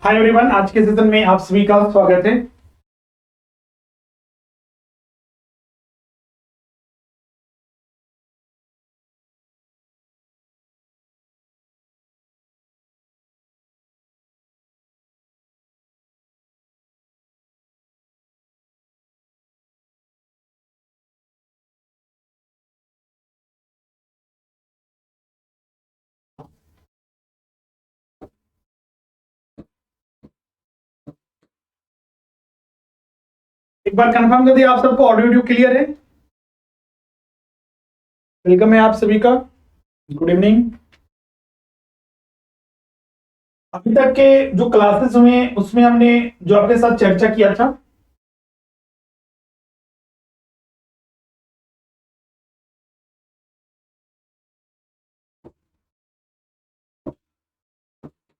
Hi everyone, आज के session में आप सभी का स्वागत है। एक बार कंफर्म कर दिया, आप सबको ऑडियो वीडियो क्लियर है। वेलकम है आप सभी का, गुड इवनिंग। अभी तक के जो क्लासेस हुए उसमें हमने जो आपके साथ चर्चा किया था,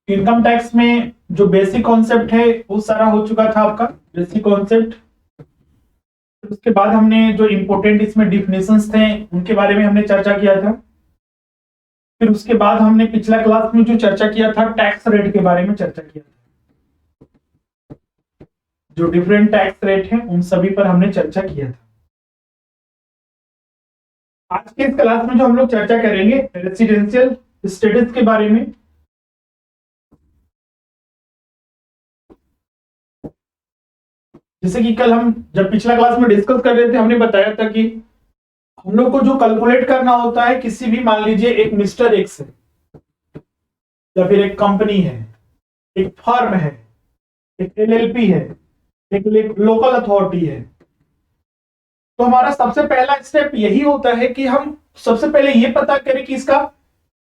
इनकम टैक्स में जो बेसिक कॉन्सेप्ट है वो सारा हो चुका था आपका बेसिक कॉन्सेप्ट। उसके बाद हमने जो इंपॉर्टेंट इसमें डिफिनेशंस थे उनके बारे में हमने चर्चा किया था। फिर उसके बाद हमने पिछला क्लास में जो चर्चा किया था टैक्स रेट के बारे में चर्चा किया था। जो डिफरेंट टैक्स रेट हैं उन सभी पर हमने चर्चा किया था। आज के इस क्लास में जो हम लोग चर्चा करेंगे रेसिडेंशियल स्टेटस के बारे में। जैसे कि कल हम जब पिछला क्लास में डिस्कस कर रहे थे, हमने बताया था कि हम लोग को जो कैलकुलेट करना होता है किसी भी, मान लीजिए एक मिस्टर एक्स है या फिर एक कंपनी है, एक फर्म है, एक एलएलपी है, एक लोकल अथॉरिटी है, तो हमारा सबसे पहला स्टेप यही होता है कि हम सबसे पहले ये पता करें कि इसका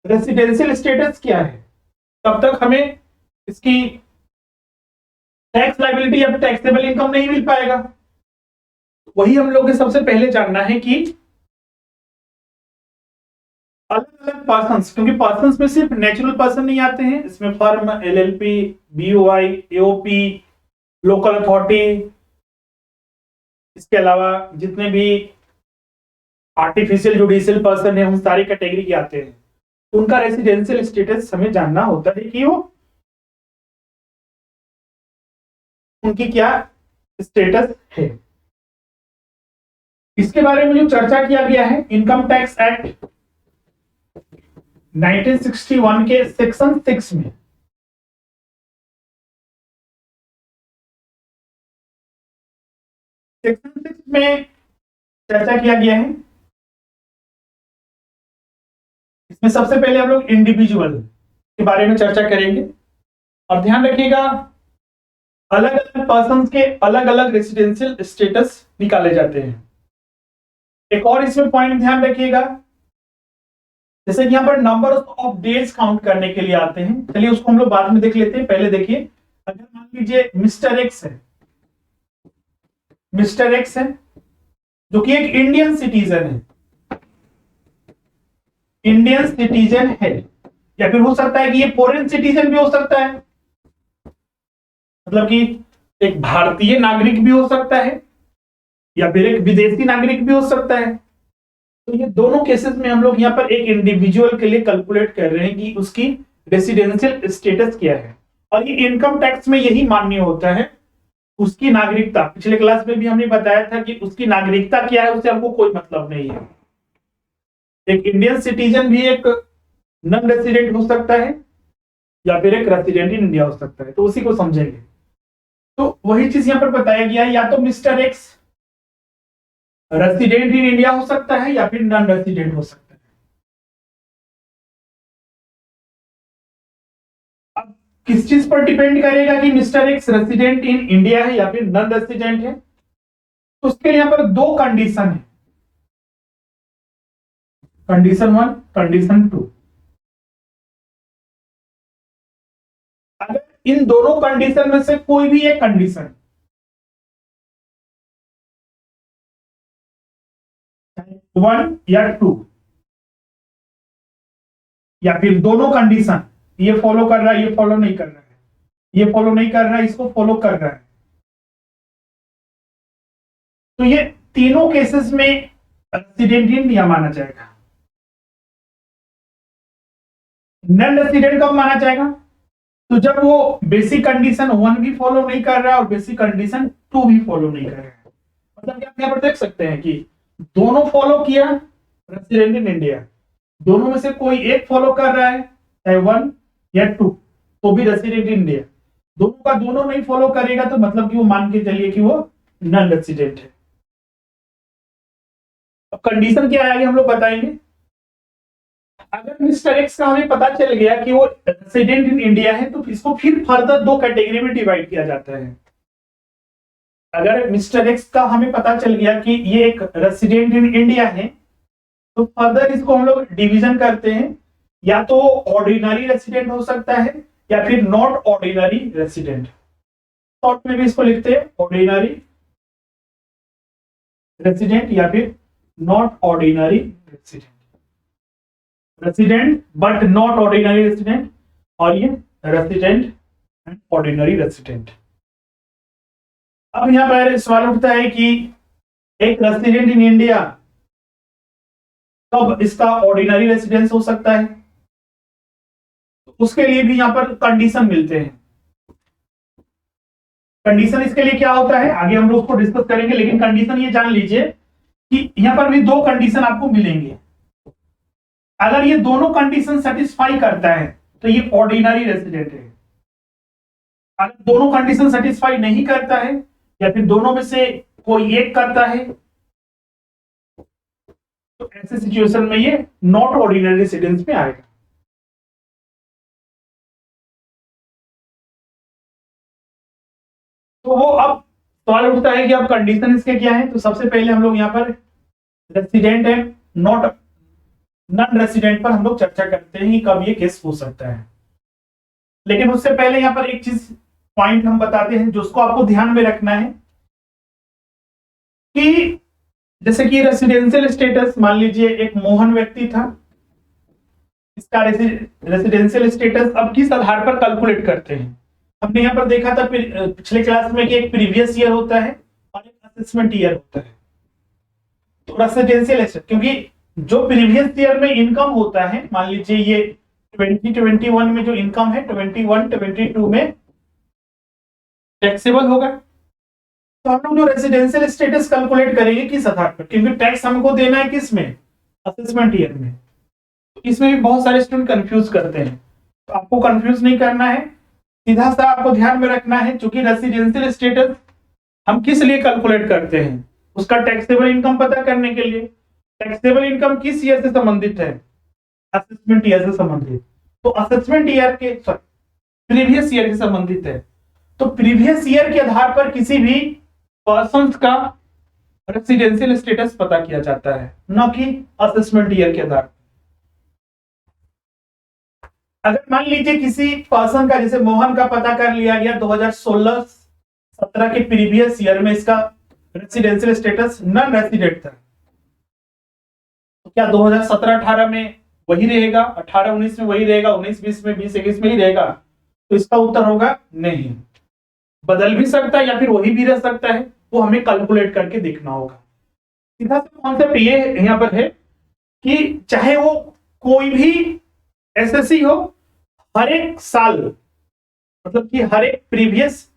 रेसिडेंशियल स्टेटस क्या है। तब तक हमें इसकी टैक्स लायबिलिटी या टैक्सेबल इनकम नहीं मिल पाएगा। वही हम लोग को सबसे पहले जानना है कि अलग अलग पर्सन्स, क्योंकि पर्सन्स में सिर्फ नेचुरल पर्सन नहीं आते हैं, इसमें firm, LLP, BOI, AOP, local authority, इसके अलावा जितने भी आर्टिफिशियल जुडिशियल पर्सन है उन सारी कैटेगरी के आते हैं। उनका रेसिडेंशियल स्टेटस हमें जानना होता है कि वो उनकी क्या स्टेटस है। इसके बारे में जो चर्चा किया गया है इनकम टैक्स एक्ट 1961 के सेक्शन 6 में। सेक्शन 6 में चर्चा किया गया है। इसमें सबसे पहले हम लोग इंडिविजुअल के बारे में चर्चा करेंगे और ध्यान रखिएगा अलग अलग पर्सन के अलग अलग रेसिडेंशियल स्टेटस निकाले जाते हैं। एक और इसमें पॉइंट ध्यान रखिएगा, जैसे कि यहां पर नंबर ऑफ डेज काउंट करने के लिए आते हैं। चलिए उसको हम लोग बाद में देख लेते हैं। पहले देखिए, अगर मान लीजिए मिस्टर एक्स है, मिस्टर एक्स है जो कि एक इंडियन सिटीजन है, इंडियन सिटीजन है, या फिर हो सकता है कि ये फॉरेन सिटीजन भी हो सकता है, मतलब कि एक भारतीय नागरिक भी हो सकता है या फिर एक विदेशी नागरिक भी हो सकता है। तो ये दोनों केसेस में हम लोग यहाँ पर एक इंडिविजुअल के लिए कैलकुलेट कर रहे हैं कि उसकी रेसिडेंशियल स्टेटस क्या है। और ये इनकम टैक्स में यही मान्य होता है, उसकी नागरिकता। पिछले क्लास में भी हमने बताया था कि उसकी नागरिकता क्या है उससे हमको कोई मतलब नहीं है। एक इंडियन सिटीजन भी एक नॉन रेसिडेंट हो सकता है या फिर एक रेसिडेंट इन इंडिया हो सकता है, तो उसी को समझेंगे। तो वही चीज यहां पर बताया गया है, या तो mister x resident in India हो सकता है या फिर नॉन रेसिडेंट हो सकता है। अब किस चीज पर डिपेंड करेगा कि mister x resident in India है या फिर नॉन रेसिडेंट है? तो उसके लिए यहां पर दो कंडीशन है, कंडीशन 1, कंडीशन 2। अगर इन दोनों कंडीशन में से कोई भी एक कंडीशन, 1 या 2, या फिर दोनों कंडीशन, ये फॉलो कर रहा है, ये फॉलो नहीं कर रहा है, ये फॉलो नहीं कर रहा है, इसको फॉलो कर रहा है, तो ये तीनों केसेस में रेसिडेंट इन इंडिया माना जाएगा। नॉन रेसिडेंट कब माना जाएगा? तो जब वो बेसिक कंडीशन 1 भी फॉलो नहीं कर रहा है और बेसिक कंडीशन 2 भी फॉलो नहीं कर रहा है, मतलब कि आप यहाँ पर देख सकते हैं कि दोनों फॉलो किया, रेसिडेंट इन इंडिया, दोनों में से कोई एक फॉलो कर रहा है, चाहे 1 या 2, तो भी रेसिडेंट इन इंडिया। दोनों का दोनों नहीं फॉलो करेगा तो मतलब कि वो मान के चलिए कि वो नॉन रेसिडेंट है। अब कंडीशन क्या है आगे हम लोग बताएंगे। अगर मिस्टर एक्स का हमें पता चल गया कि वो रेसिडेंट इन इंडिया है तो इसको फिर फर्दर 2 कैटेगरी में डिवाइड किया जाता है। अगर मिस्टर एक्स का हमें पता चल गया कि ये एक रेसिडेंट इन इंडिया है तो फर्दर इसको हम लोग डिवीजन करते हैं, या तो ऑर्डिनरी रेसिडेंट हो सकता है या फिर नॉट ऑर्डिनरी रेसिडेंट। शॉर्ट में भी इसको लिखते हैं ऑर्डिनरी रेसिडेंट या फिर not ordinary resident, resident but not ordinary resident, और ये रेसिडेंट एंड ऑर्डिनरी रेसिडेंट। अब यहां पर सवाल उठता है कि एक रेसिडेंट इन इंडिया कब इसका ऑर्डिनरी रेसिडेंस हो सकता है, तो उसके लिए भी यहां पर कंडीशन मिलते हैं। कंडीशन इसके लिए क्या होता है आगे हम लोग उसको डिस्कस करेंगे, लेकिन कंडीशन ये जान लीजिए कि यहां पर भी 2 कंडीशन आपको मिलेंगे। अगर ये दोनों कंडीशन सेटिस्फाई करता है तो ये ऑर्डिनरी रेसिडेंट है। अगर दोनों कंडीशन सेटिस्फाई नहीं करता है या फिर दोनों में से कोई एक करता है तो ऐसे सिचुएशन में ये नॉट ऑर्डिनरी रेसिडेंस में आएगा। तो वो अब सवाल उठता है कि अब कंडीशन इसके क्या है। तो सबसे पहले हम लोग यहाँ पर resident and not non resident पर हम लोग चर्चा करते हैं कि कब ये केस हो सकता है। लेकिन उससे पहले यहाँ पर एक चीज पॉइंट हम बताते हैं जो उसको आपको ध्यान में रखना है कि जैसे कि रेसिडेंशियल स्टेटस, मान लीजिए एक मोहन व्यक्ति था, इसका रेसिडेंशियल स्टेटस अब किस आधार पर कैलकुलेट करते हैं। हमने यहाँ पर देखा था पिछले क्लास में कि एक प्रीवियस ईयर होता है और एक असेसमेंट ईयर होता है। तो रेसिडेंशियल स्टेटस, क्योंकि जो प्रीवियस ईयर में इनकम होता है, मान लीजिए ये 2021 में जो इनकम है 21-22 में टैक्सेबल होगा, तो हम लोग जो रेसिडेंशियल स्टेटस कैलकुलेट करेंगे किस आधार पर, क्योंकि टैक्स हमको देना है किस में, असेसमेंट ईयर में। तो इसमें भी बहुत सारे स्टूडेंट कंफ्यूज करते हैं, तो आपको कंफ्यूज नहीं करना है, सीधा सा आपको ध्यान में रखना है। क्योंकि रेसिडेंशियल स्टेटस हम किस लिए कैलकुलेट करते हैं, उसका टैक्सेबल इनकम पता करने के लिए। टैक्सेबल इनकम किस ईयर से संबंधित है, असेसमेंट ईयर से संबंधित। तो असेसमेंट ईयर के प्रीवियस ईयर से संबंधित है, तो प्रीवियस ईयर के आधार पर किसी भी पर्सन का रेसिडेंशियल स्टेटस पता किया जाता है, न कि असेसमेंट ईयर के आधार पर। अगर मान लीजिए किसी पर्सन का, जैसे मोहन का पता कर लिया गया 2016-17 के प्रीवियस ईयर में इसका रेसिडेंशियल स्टेटस नॉन रेसिडेंट था, तो क्या 2017-18 में वही रहेगा, 18-19 में वही रहेगा, 19-20 में, 20-21 में ही रहेगा? तो इसका उत्तर होगा नहीं, बदल भी सकता है या फिर वही भी रह सकता है, वो हमें कैलकुलेट करके देखना होगा। सीधा सा कॉन्सेप्ट ये यहां पर है कि चाहे वो कोई भी एसएससी हो, हर एक साल, मतलब कि हर एक प्रीवियस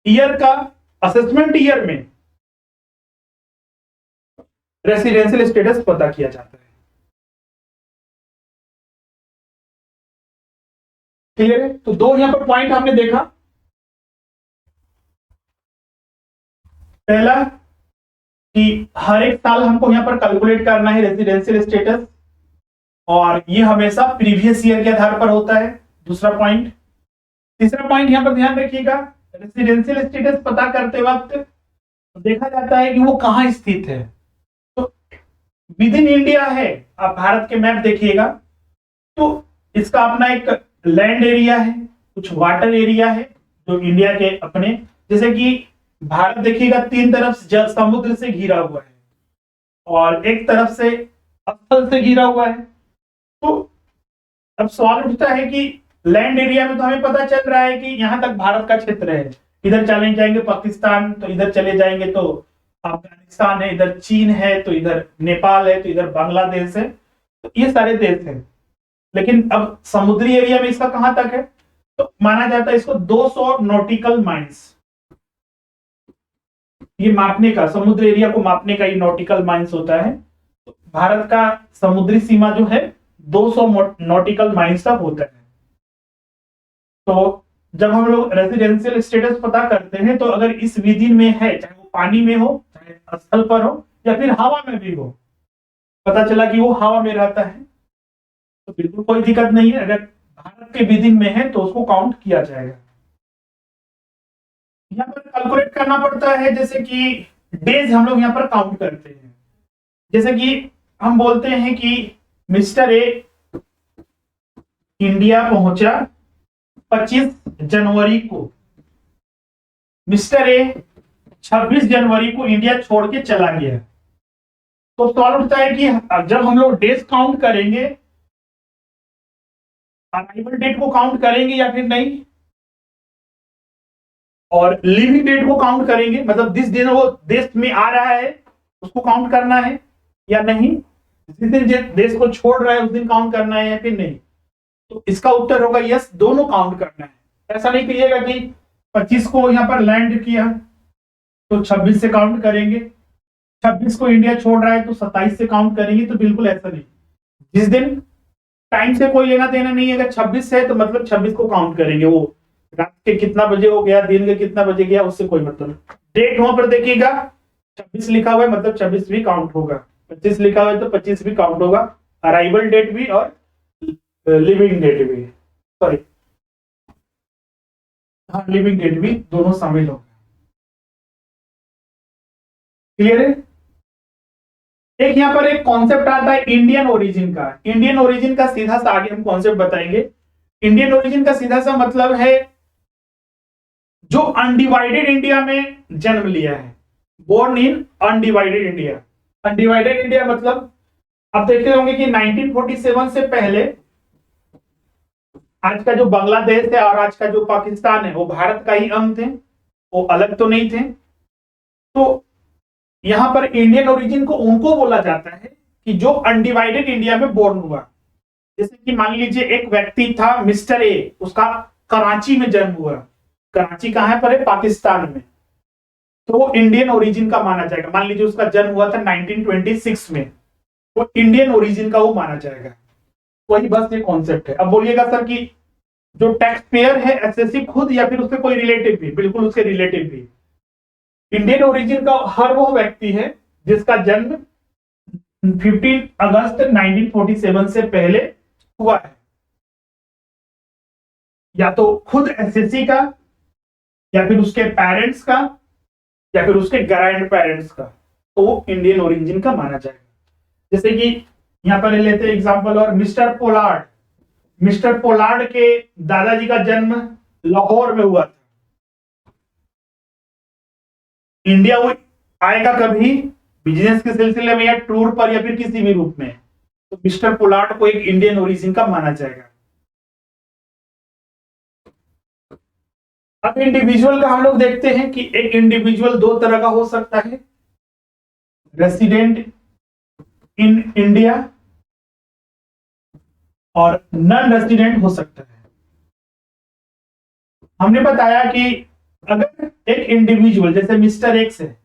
ईयर का असेसमेंट ईयर में रेसिडेंशियल स्टेटस पता किया जाता है। क्लियर है? तो 2 यहां पर पॉइंट हमने देखा। पहला कि हर एक साल हमको यहां पर कैलकुलेट करना है रेसिडेंशियल स्टेटस, और ये हमेशा प्रीवियस ईयर के आधार पर होता है, दूसरा पॉइंट। तीसरा पॉइंट यहां पर ध्यान रखिएगा, रेसिडेंशियल स्टेटस पता करते वक्त देखा जाता है कि वो कहां स्थित है। तो विद इन इंडिया है, आप भारत के मैप देखिएगा तो इसका अपना एक लैंड एरिया है, कुछ वाटर एरिया है जो इंडिया के अपने, जैसे कि भारत देखिएगा 3 तरफ समुद्र से घिरा हुआ है और एक तरफ से स्थल से घिरा हुआ है। तो अब सवाल उठता है कि लैंड एरिया में तो हमें पता चल रहा है कि यहां तक भारत का क्षेत्र है, इधर चले जाएंगे पाकिस्तान, तो इधर चले जाएंगे तो अफगानिस्तान है, इधर चीन है, तो इधर नेपाल है, तो इधर बांग्लादेश है, तो ये सारे देश हैं। लेकिन अब समुद्री एरिया में इसका कहां तक है, तो माना जाता है इसको 200 नॉटिकल माइल्स। ये मापने का, समुद्र एरिया को मापने का ये नॉटिकल माइल्स होता है। तो भारत का समुद्री सीमा जो है 200 नॉटिकल माइल्स तक होता है। तो जब हम लोग रेजिडेंशियल स्टेटस पता करते हैं, तो अगर इस विधि में है, चाहे वो पानी में हो, चाहे स्थल पर हो, या फिर हवा में भी हो, पता चला कि वो हवा में रहता है, तो बिल्कुल कोई दिक्कत नहीं है। अगर भारत के विधि में है तो उसको काउंट किया जाएगा। यहाँ पर कैलकुलेट करना पड़ता है, जैसे कि डेज हम लोग यहाँ पर काउंट करते हैं। जैसे कि हम बोलते हैं कि मिस्टर ए इंडिया पहुंचा 25 जनवरी को, मिस्टर ए 26 जनवरी को इंडिया छोड़ के चला गया। तो सवाल उठता है कि जब हम लोग डेज काउंट करेंगे, अराइवल डेट को काउंट करेंगे या फिर नहीं, और लिविंग डेट को काउंट करेंगे, मतलब जिस दिन वो देश में आ रहा है उसको काउंट करना है या नहीं, जिस दिन देश को छोड़ रहा है उस दिन काउंट करना है या फिर नहीं। तो इसका उत्तर होगा यस, दोनों काउंट करना है। ऐसा नहीं कहिएगा कि 25 को यहां पर लैंड किया तो 26 से काउंट करेंगे, 26 को इंडिया छोड़ रहा है तो 27 से काउंट करेंगे, तो बिल्कुल ऐसा नहीं। जिस दिन टाइम से कोई लेना देना नहीं है, अगर 26 है तो मतलब 26 को काउंट करेंगे। वो रात के कितना बजे हो गया, दिन के कितना बजे गया, उससे कोई मतलब नहीं। डेट वहां पर देखिएगा 26 लिखा हुआ है, मतलब 26 भी काउंट होगा। 25 लिखा हुआ है तो 25 भी काउंट होगा। अराइवल डेट भी और लिविंग डेट भी, सॉरी हाँ, लिविंग डेट भी दोनों शामिल होगा। क्लियर है? एक यहाँ पर एक कॉन्सेप्ट आता है इंडियन ओरिजिन का। इंडियन ओरिजिन का सीधा सा आगे हम कॉन्सेप्ट बताएंगे। इंडियन ओरिजिन का सीधा सा मतलब है जो अनडिवाइडेड इंडिया में जन्म लिया है, born in undivided India. Undivided India मतलब आप देखते होंगे कि 1947 से पहले आज का जो बांग्लादेश है और आज का जो पाकिस्तान है वो भारत का ही अंग थे, वो अलग तो नहीं थे। तो यहां पर इंडियन ओरिजिन को उनको बोला जाता है कि जो अनडिवाइडेड इंडिया में बोर्न हुआ। जैसे कि मान लीजिए एक व्यक्ति था मिस्टर ए, उसका कराची में जन्म हुआ। कराची कहां पर है? पाकिस्तान में। तो वो इंडियन ओरिजिन का माना जाएगा। मान लीजिए उसका जन्म हुआ था 1926 में, वो इंडियन ओरिजिन का वो माना जाएगा। वही बस ये कॉन्सेप्ट है। अब बोलिएगा सर कि जो टैक्स पेयर है एसएससी खुद या फिर उसके कोई रिलेटिव भी? बिल्कुल उसके रिलेटिव भी। इंडियन ओरिजिन का हर वो व्यक्ति है जिसका जन्म 15 अगस्त 1947 से पहले हुआ है, या तो खुद एसएससी का, या फिर उसके पेरेंट्स का, या फिर उसके ग्रैंड पेरेंट्स का, तो वो इंडियन ओरिजिन का माना जाएगा। जैसे कि यहां पर लेते हैं एग्जांपल, और मिस्टर पोलार्ड, मिस्टर पोलार्ड के दादाजी का जन्म लाहौर में हुआ था। इंडिया वो आएगा कभी बिजनेस के सिलसिले में या टूर पर या फिर किसी भी रूप में, तो मिस्टर पोलार्ड को एक इंडियन ओरिजिन का माना जाएगा। अब इंडिविजुअल का हम लोग देखते हैं कि एक इंडिविजुअल दो तरह का हो सकता है, रेसिडेंट इन इंडिया और नॉन रेसिडेंट हो सकता है। हमने बताया कि अगर एक इंडिविजुअल जैसे मिस्टर एक्स है,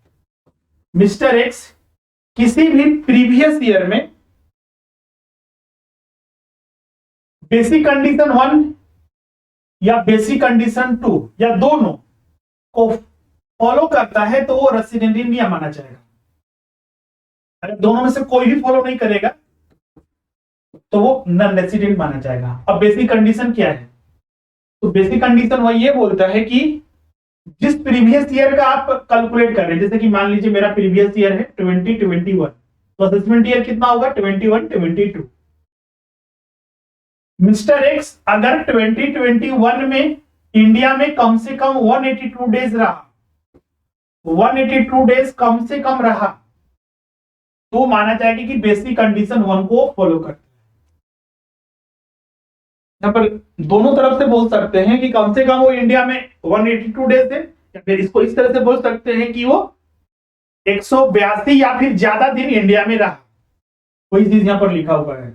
मिस्टर एक्स किसी भी प्रीवियस ईयर में बेसिक कंडीशन 1 या बेसिक कंडीशन 2 या दोनों को फॉलो करता है तो वो रेसिडेंट इंडिया माना जाएगा। अगर दोनों में से कोई भी फॉलो नहीं करेगा तो वो नॉन रेसिडेंट माना जाएगा। अब बेसिक कंडीशन क्या है? तो बेसिक कंडीशन वो ये बोलता है कि जिस प्रीवियस ईयर का आप कैलकुलेट कर रहे हैं, जैसे कि मान लीजिए मेरा प्रीवियस ईयर है 2021, तो असेसमेंट ईयर कितना होगा? 21, 22। मिस्टर एक्स अगर 2021 में इंडिया में कम से कम 182 डेज रहा, 182 डेज कम से कम रहा, तो माना जाएगा कि बेसिक कंडीशन 1 को फॉलो करता है। यहां पर दोनों तरफ से बोल सकते हैं कि कम से कम वो इंडिया में 182 डेज है, या फिर इसको इस तरह से बोल सकते हैं कि वो 182 या फिर ज्यादा दिन इंडिया में रहा। कोई चीज यहां पर लिखा हुआ है।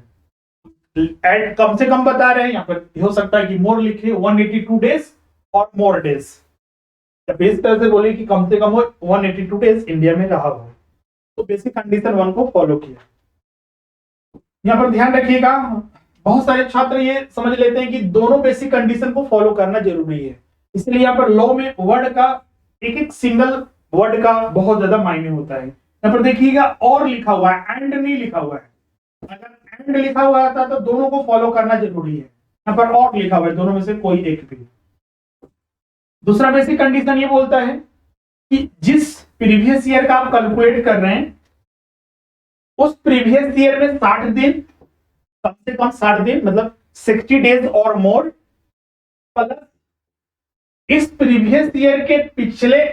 एड कम से कम बता रहे हैं, यहाँ पर हो सकता है कि मोर लिखे 182 डेज और मोर डेज, या इस तरह से बोले कि कम से कम वो 182 डेज इंडिया में रहा हो। तो बेसिक कंडीशन 1 को फॉलो किया। यहाँ पर ध्यान रखिएगा, बहुत सारे छात्र ये समझ लेते हैं कि दोनों बेसिक कंडीशन को फॉलो करना जरूरी है, इसलिए यहाँ पर लॉ में वर्ड का एक एक सिंगल वर्ड का बहुत ज्यादा मायने होता है। यहाँ पर देखिएगा और लिखा हुआ है, एंड नहीं लिखा हुआ है। अगर एंड लिखा हुआ था तो दोनों को फॉलो करना जरूरी है, यहाँ पर और लिखा हुआ है, दोनों में से कोई एक भी। दूसरा बेसिक कंडीशन ये बोलता है कि जिस प्रीवियस ईयर का आप कैलकुलेट कर रहे हैं उस प्रीवियस ईयर में 60 दिन, कम से कम 60 दिन मतलब 60 डेज और मोर, प्लस इस प्रीवियस ईयर के पिछले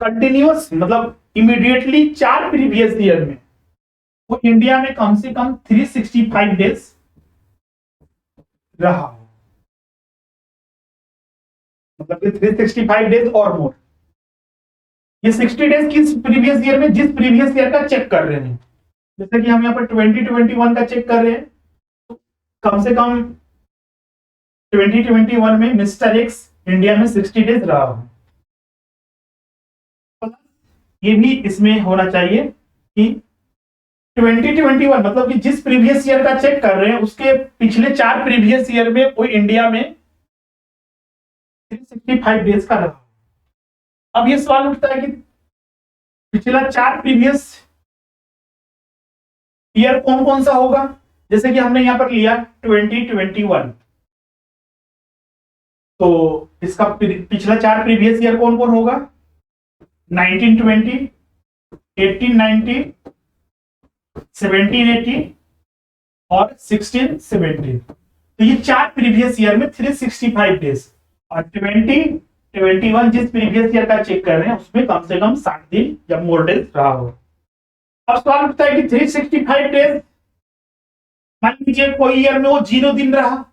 कंटिन्यूअस मतलब इमीडिएटली 4 प्रीवियस ईयर में वो इंडिया में कम से कम 365 डेज रहा हो, मतलब 365 डेज और मोर। ये 60 डेज किस प्रीवियस ईयर में, जिस प्रीवियस ईयर का चेक कर रहे हैं, जैसे कि हम यहाँ पर 2021 का चेक कर रहे हैं, तो कम से कम 2021 में मिस्टर एक्स इंडिया में 60 डेज रहा हो। ये भी इसमें होना चाहिए कि 2021 मतलब कि जिस प्रीवियस ईयर का चेक कर रहे हैं उसके पिछले 4 प्रीवियस ईयर में वो इंडिया में 365 डेज का रहा। अब ये सवाल उठता है कि पिछला 4 प्रीवियस ईयर कौन कौन सा होगा, जैसे कि हमने यहां पर लिया 2021, तो इसका पिछला 4 प्रीवियस ईयर कौन कौन होगा, 1920, 1890, 1780 और 1670। तो ये 4 प्रीवियस ईयर में 365 डेज, और 2021 जिस प्रीवियस ईयर का चेक कर रहे हैं उसमें कम से कम 60 दिन या मोर डेज रहा हो। अब सवाल उठता है कि 365 डेज, मान लीजिए कोई ईयर में वो 0 दिन रहा,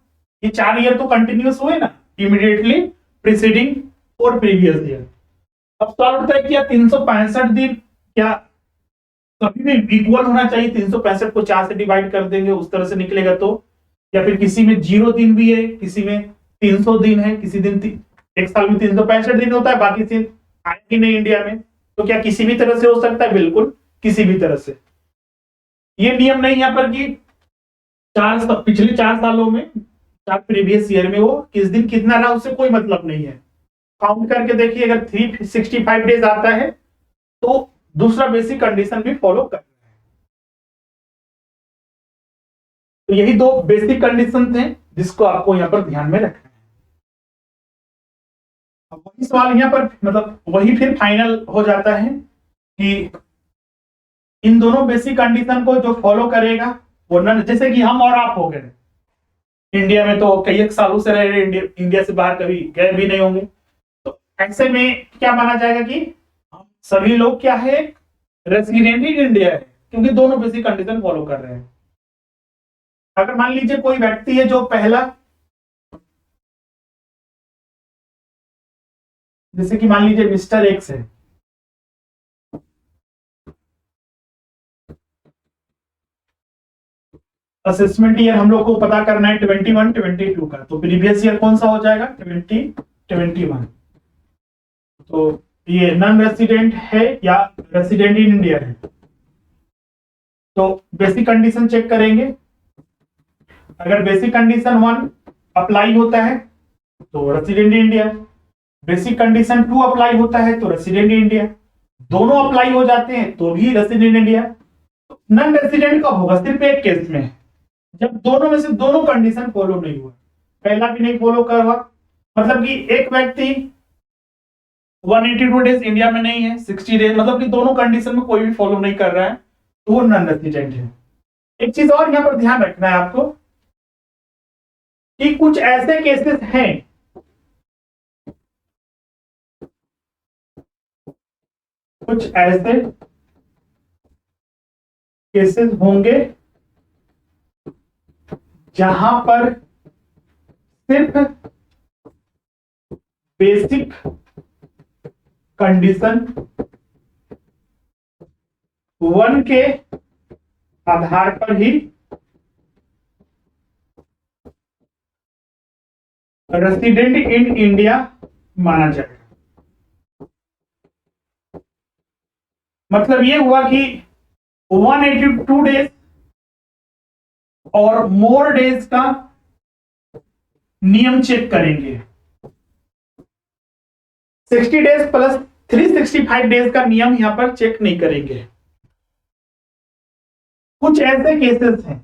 ये 4 ईयर तो कंटिन्यूअस हुए ना, इमीडिएटली प्रीसीडिंग और प्रीवियस ईयर। अब सवाल उठता है कि 365 दिन क्या कभी भी इक्वल होना चाहिए, 365 को 4 से डिवाइड कर देंगे उस तरह से निकलेगा तो, या फिर किसी में 0 दिन भी है, किसी में 300 दिन है, किसी दिन एक साल में 365 दिन होता है, बाकी दिन आए ही नहीं इंडिया में, तो क्या किसी भी तरह से हो सकता है? बिल्कुल किसी भी तरह से। ये नियम नहीं यहाँ पर कि पिछले 4 सालों में 4 प्रीवियस ईयर में वो किस दिन कितना रहा उससे कोई मतलब नहीं है। काउंट करके देखिए, अगर 365 डेज आता है तो दूसरा बेसिक कंडीशन भी फॉलो कर रहे हैं। तो यही 2 बेसिक कंडीशन थे जिसको आपको यहाँ पर ध्यान में रखना है। अब वही सवाल यहाँ पर मतलब वही फिर फाइनल हो जाता है कि इन दोनों बेसिक कंडीशन को जो फॉलो करेगा वो जैसे कि हम और आप हो गए इंडिया में, तो कई एक सालों से रह रहे, इंडिया से बाहर कभी गए भी नहीं होंगे, तो ऐसे में क्या माना जाएगा कि हम सभी लोग क्या है, रेसिडेंट इन इंडिया है, क्योंकि दोनों बेसिक कंडीशन फॉलो कर रहे हैं। अगर मान लीजिए कोई व्यक्ति है जो पहला, जैसे कि मान लीजिए मिस्टर एक्स है, असेसमेंट ईयर हम लोग को पता करना है 21 22 का, तो प्रीवियस ईयर कौन सा हो जाएगा, 2021। तो ये नॉन रेसिडेंट है या रेसिडेंट इन इंडिया है, तो बेसिक कंडीशन चेक करेंगे। अगर बेसिक कंडीशन 1 अप्लाई होता है तो resident in India, basic condition 2 apply होता है तो रेसिडेंट इन इंडिया, दोनों अप्लाई हो जाते हैं तो भी resident in India. Non resident कब होगा? सिर्फ एक केस में, जब दोनों में से दोनों कंडीशन फॉलो नहीं हुआ, पहला भी नहीं फॉलो करवा, मतलब कि एक व्यक्ति 182 डेज इंडिया में नहीं है, 60 डेज, मतलब कि दोनों कंडीशन में कोई भी फॉलो नहीं कर रहा है, तो वो नॉन रेसिडेंट है। एक चीज और यहां पर ध्यान रखना है आपको कि कुछ ऐसे केसेस हैं, कुछ ऐसे केसेस होंगे जहां पर सिर्फ बेसिक कंडीशन 1 के आधार पर ही रेसिडेंट इन इंडिया माना जाएगा। मतलब ये हुआ कि 182 डेज और मोर डेज का नियम चेक करेंगे। 60 डेज प्लस 365 डेज का नियम यहां पर चेक नहीं करेंगे। कुछ ऐसे केसेस हैं,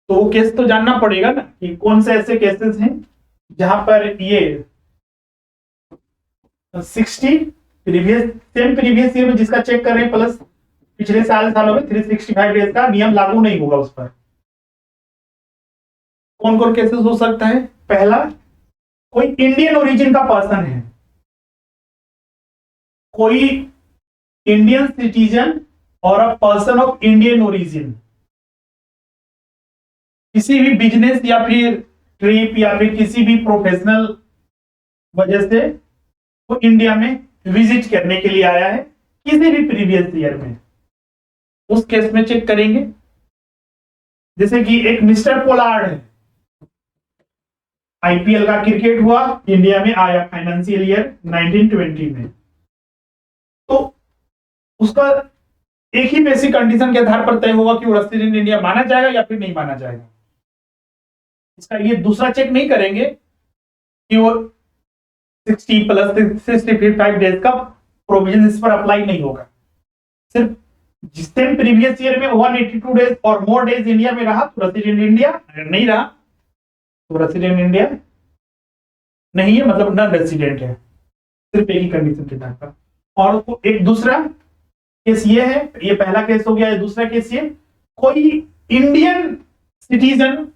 तो वो केस तो जानना पड़ेगा ना कि कौन से ऐसे केसेस हैं जहां पर ये 60 प्रीवियस ईयर में जिसका चेक कर रहे हैं प्लस पिछले सालों में 365 डेज का नियम लागू नहीं होगा उस पर। कौन कौन केसेस हो सकता है? पहला, कोई इंडियन ओरिजिन का पर्सन है, कोई इंडियन सिटीजन और a person of Indian origin किसी भी बिजनेस या फिर ट्रिप या फिर किसी भी प्रोफेशनल वजह से वो इंडिया में विजिट करने के लिए आया है किसी भी प्रीवियस ईयर में, उस केस में चेक करेंगे। जैसे कि एक मिस्टर पोलार्ड है, आईपीएल का क्रिकेट हुआ, इंडिया में आया फाइनेंशियल ईयर 1920 में, तो उसका एक ही बेसिक कंडीशन के आधार पर तय होगा कि वो रेसिडेंट इंडिया माना जाएगा या फिर नहीं माना जाएगा। इसका ये दूसरा चेक नहीं करेंगे कि वो 60 प्लस 65 डेज का प्रोविजन इस पर अप्लाई नहीं होगा। सिर्फ जिस टाइम प्रीवियस ईयर में 182 डेज और मोर डेज इंडिया में रहा तो रेसिडेंट इंडिया, अगर नहीं रहा तो रेसिडेंट इंडिया नहीं है, मतलब नॉन रेसिडेंट है, सिर्फ एक ही कंडीशन के आधार पर। और एक दूसरा केस ये है, ये पहला केस हो गया, ये दूसरा केस ये, कोई इंडियन सिटीजन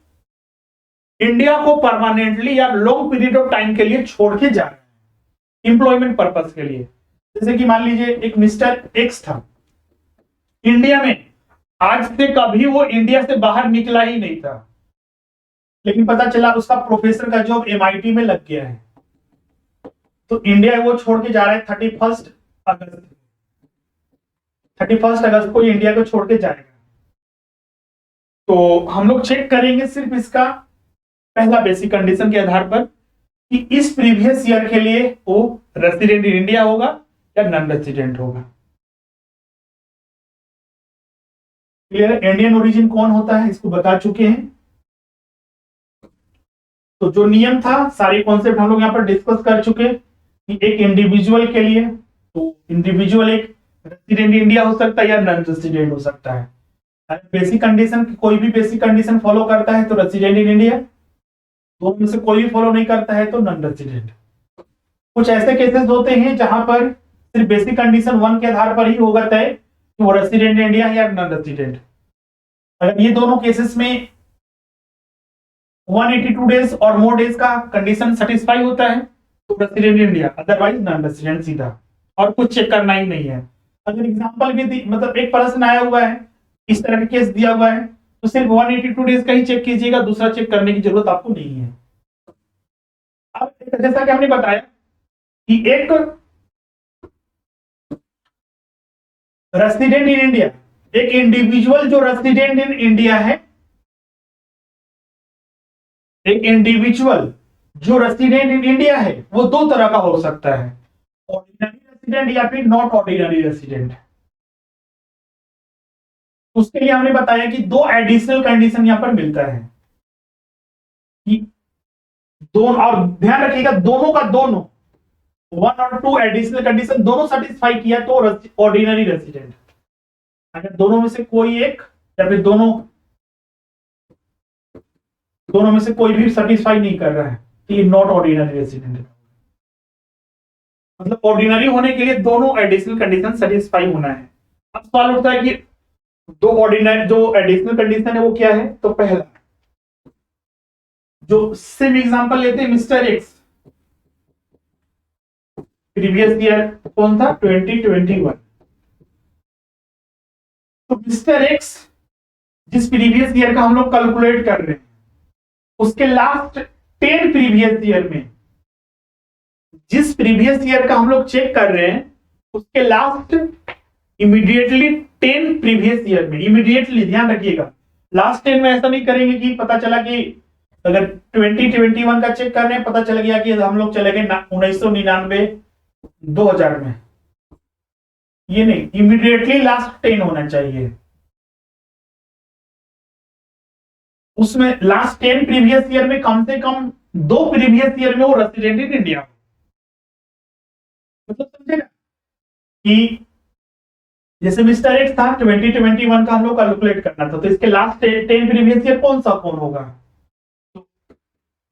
इंडिया को परमानेंटली या लॉन्ग पीरियड ऑफ टाइम के लिए छोड़ के जा रहे हैं एम्प्लॉयमेंट पर्पस के लिए। जैसे कि मान लीजिए एक मिस्टर एक्स था इंडिया में, आज से कभी वो इंडिया से बाहर निकला ही नहीं था, लेकिन पता चला उसका प्रोफेसर का जॉब एमआईटी में लग गया है, तो इंडिया वो छोड़ के जा रहा है 31 अगस्त को इंडिया को छोड़ के जाएगा। तो हम लोग चेक करेंगे सिर्फ इसका पहला बेसिक कंडीशन के आधार पर कि इस प्रीवियस ईयर के लिए वो रेसिडेंट इन इंडिया होगा या नॉन रेसिडेंट होगा। क्लियर? इंडियन ओरिजिन कौन होता है इसको बता चुके हैं। तो जो नियम था, सारे कॉन्सेप्ट हम लोग यहाँ पर डिस्कस कर चुके कि एक इंडिविजुअल के लिए, तो इंडिविजुअल एक रेसिडेंट इंडिया हो सकता है या नॉन रेसिडेंट हो सकता है। बेसिक कंडीशन, कोई भी बेसिक कंडीशन फॉलो करता है तो रेसिडेंट इन इंडिया, दोनों में से कोई भी फॉलो नहीं करता है तो नॉन रेसिडेंट। कुछ ऐसे केसेस होते हैं जहां पर सिर्फ बेसिक कंडीशन 1 के आधार पर ही होगा तय कि वो रेसिडेंट इंडिया या नॉन रेसिडेंट। अगर ये दोनों केसेस में 182 डेज और मोर डेज का कंडीशन सेटिस्फाई होता है तो resident India, otherwise non resident सीधा, और कुछ चेक करना ही नहीं है। अगर एग्जांपल भी मतलब एक पर्सन आया हुआ है, इस तरह का केस दिया हुआ है, तो सिर्फ 182 डेज का ही चेक कीजिएगा, दूसरा चेक करने की जरूरत आपको नहीं है। अब जैसा कि हमने बताया कि एक रेसिडेंट इन इंडिया, एक इंडिविजुअल जो रेसिडेंट इन इंडिया है, एक इंडिविजुअल जो रेसिडेंट इन इंडिया है वो दो तरह का हो सकता है, ऑर्डिनरी रेसिडेंट या फिर नॉट ऑर्डिनरी रेसिडेंट। उसके लिए हमने बताया कि दो एडिशनल कंडीशन यहां पर मिलता है कि दोनों, और ध्यान रखिएगा दोनों का दोनों 1 और 2 एडिशनल कंडीशन दोनों सेटिस्फाई किया तो ऑर्डिनरी रेसिडेंट। अगर दोनों में से कोई एक या फिर दोनों में से कोई भी सेटिस्फाई नहीं कर रहा है तो ये नॉट ऑर्डिनरी रेसिडेंट है। मतलब ऑर्डिनरी होने के लिए दोनों एडिशनल कंडीशन सेटिस्फाई होना है। अब सवाल उठता है कि दो ऑर्डिनरी जो एडिशनल कंडीशन है वो क्या है? तो पहला, जो सेम एग्जांपल लेते हैं मिस्टर एक्स, प्रीवियस ईयर कौन था? 2021। तो मिस्टर एक्स जिस प्रीवियस ईयर का हम लोग कैलकुलेट कर रहे हैं उसके लास्ट 10 प्रीवियस ईयर में, जिस प्रीवियस ईयर का हम लोग चेक कर रहे हैं उसके लास्ट इमीडिएटली 10 प्रीवियस ईयर में, इमीडिएटली ध्यान रखिएगा, लास्ट 10 में ऐसा नहीं करेंगे कि पता चला कि अगर 2021 का चेक कर रहे हैं, पता चल गया कि हम लोग चले गए 1999 2000 में, ये नहीं, इमीडिएटली लास्ट 10 होना चाहिए। उसमें लास्ट 10 प्रीवियस ईयर में कम से कम 2 प्रीवियस ईयर में वो रेसिडेंट इन इंडिया, मतलब समझे ना कि जैसे मिस्टर एक्स था 2021 का हम लोग कैलकुलेट करना था, तो इसके लास्ट 10 प्रीवियस ईयर कौन सा कौन होगा, तो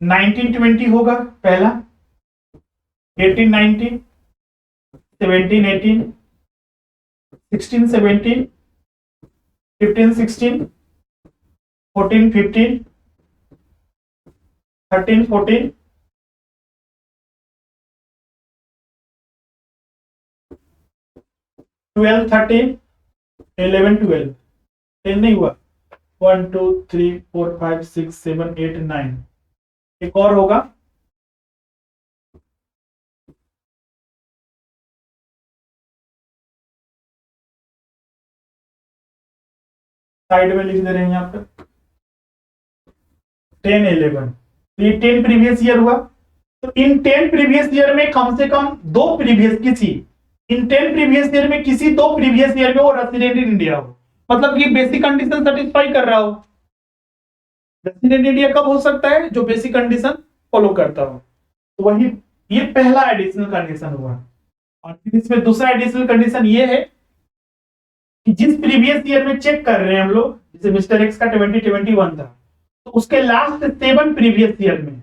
1920 होगा पहला, 1819, 1718, 1617, 1516, 1415, 1314, 12 13, 11 12, 10 नहीं हुआ, 1 2 3 4 5 6 7 8 9, एक और होगा, साइड में लिख दे रहे हैं यहाँ पे 10 11, तो ये 10 प्रीवियस ईयर हुआ। तो इन 10 प्रीवियस ईयर में कम से कम 2 प्रीवियस किसी, इन 10 प्रीवियस ईयर में किसी 2 प्रीवियस ईयर में वो रेसिडेंट इन इंडिया हो, मतलब कि बेसिक कंडीशन सेटिस्फाई कर रहा हो। रेसिडेंट इंडिया कब हो सकता है, जो बेसिक कंडीशन फॉलो करता हो, तो वही ये पहला एडिशनल कंडीशन हुआ। और फिर इसमें दूसरा एडिशनल कंडीशन ये है कि जिस प्रीवियस ईयर में चेक कर रहे हैं हम लोग, जैसे मिस्टर एक्स का 2021 था, तो उसके लास्ट 7 प्रीवियस ईयर में,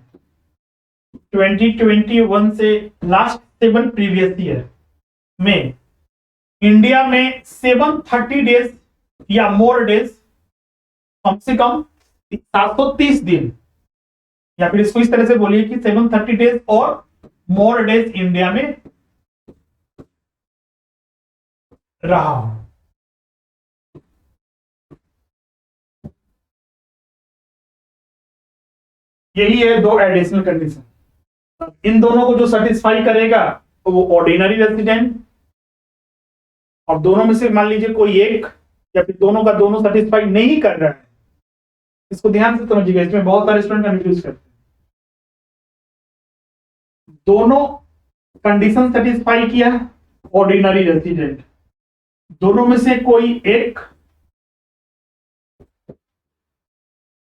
2021 से लास्ट 7 प्रीवियस ईयर में इंडिया में 730 डेज या मोर डेज, कम से कम 730 दिन, या फिर इसको इस तरह से बोलिए कि 730 डेज और मोर डेज इंडिया में रहा हो। यही है 2 एडिशनल कंडीशन। इन दोनों को जो सेटिस्फाई करेगा तो वो ऑर्डिनरी रेसिडेंट, और दोनों में से मान लीजिए कोई एक या फिर दोनों का दोनों सेटिस्फाई नहीं कर रहा है, इसको ध्यान से समझिएगा, इसमें बहुत सारे स्टूडेंट कंफ्यूज करते हैं। दोनों कंडीशन सेटिस्फाई किया ऑर्डिनरी रेसिडेंट, दोनों में से कोई एक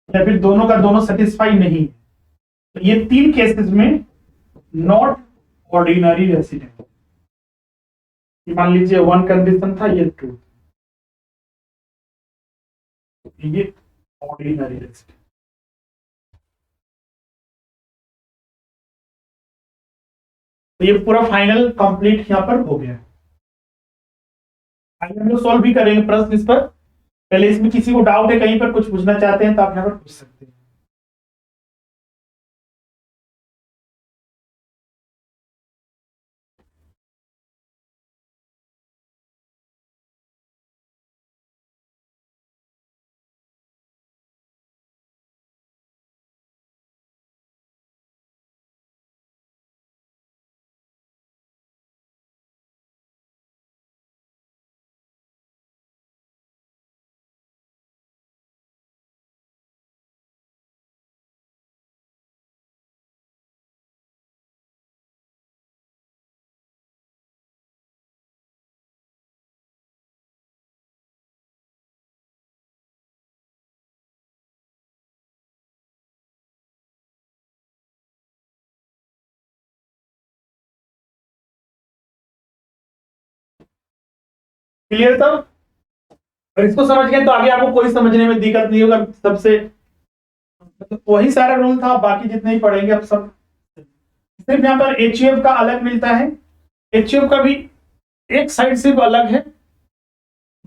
या फिर दोनों का दोनों सेटिस्फाई नहीं, तो ये 3 केसेस में नॉट ऑर्डिनरी रेसिडेंट। मान लीजिए 1 कंडीशन था, ये 2, ये ऑर्डिनरी रेसिडेंट। तो ये पूरा फाइनल कंप्लीट यहां पर हो गया। आगे हम लोग सॉल्व भी करेंगे प्रश्न इस पर। पहले इसमें किसी को डाउट है, कहीं पर कुछ पूछना चाहते हैं तो आप यहाँ पर पूछ सकते हैं। क्लियर सब? और इसको समझ गए तो आगे आपको कोई समझने में दिक्कत नहीं होगा। सबसे तो वही सारा रूल था, बाकी जितने ही पढ़ेंगे अब सब। सिर्फ यहाँ पर एचयूएफ का अलग मिलता है, एचयूएफ का भी एक साइड सिर्फ अलग है,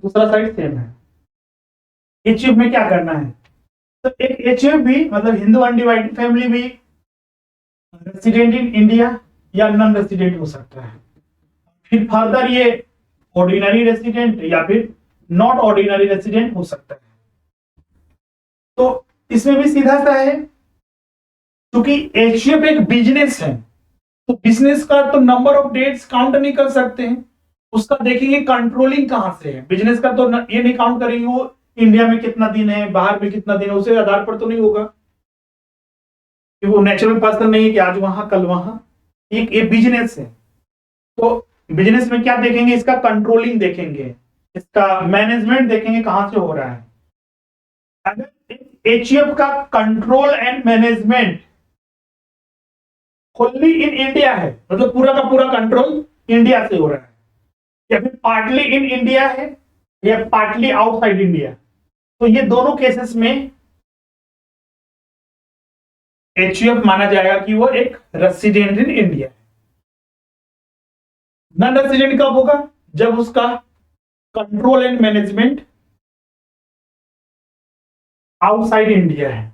दूसरा साइड सेम है। एचयूएफ में क्या करना है, तो एक एचयूएफ भी मतलब हिंदू अनडिवाइडेड फैमिली भी रेसिडेंट इन इंडिया या नॉन रेसिडेंट हो सकता है। फिर फर्दर ये ऑर्डिनरी रेसिडेंट या फिर नॉट ऑर्डिनरी रेसिडेंट हो सकता है। तो इसमें भी सीधा सा है, क्योंकि एचयूएफ एक बिजनेस है, तो बिजनेस का तो नंबर ऑफ डेट्स काउंट नहीं कर सकते हैं, उसका देखेंगे कंट्रोलिंग कहां से है। बिजनेस का तो ये नहीं काउंट करेंगे वो इंडिया में कितना दिन है, बाहर में कितना दिन है, उसे आधार पर तो नहीं होगा। कि वो नेचुरल पर्सन नहीं है कि आज वहां कल वहां, एक ये बिजनेस है। तो बिजनेस में क्या देखेंगे, इसका कंट्रोलिंग देखेंगे, इसका मैनेजमेंट देखेंगे कहां से हो रहा है। अगर एचयूएफ का control and management fully in India है, मतलब पूरा का पूरा कंट्रोल इंडिया से हो रहा है, या फिर पार्टली इन इंडिया है या पार्टली आउटसाइड इंडिया, तो ये दोनों केसेस में एचयूएफ माना जाएगा कि वो एक रेसिडेंट इन इंडिया है। नॉन रेसिडेंट कब होगा, जब उसका control and management outside India है।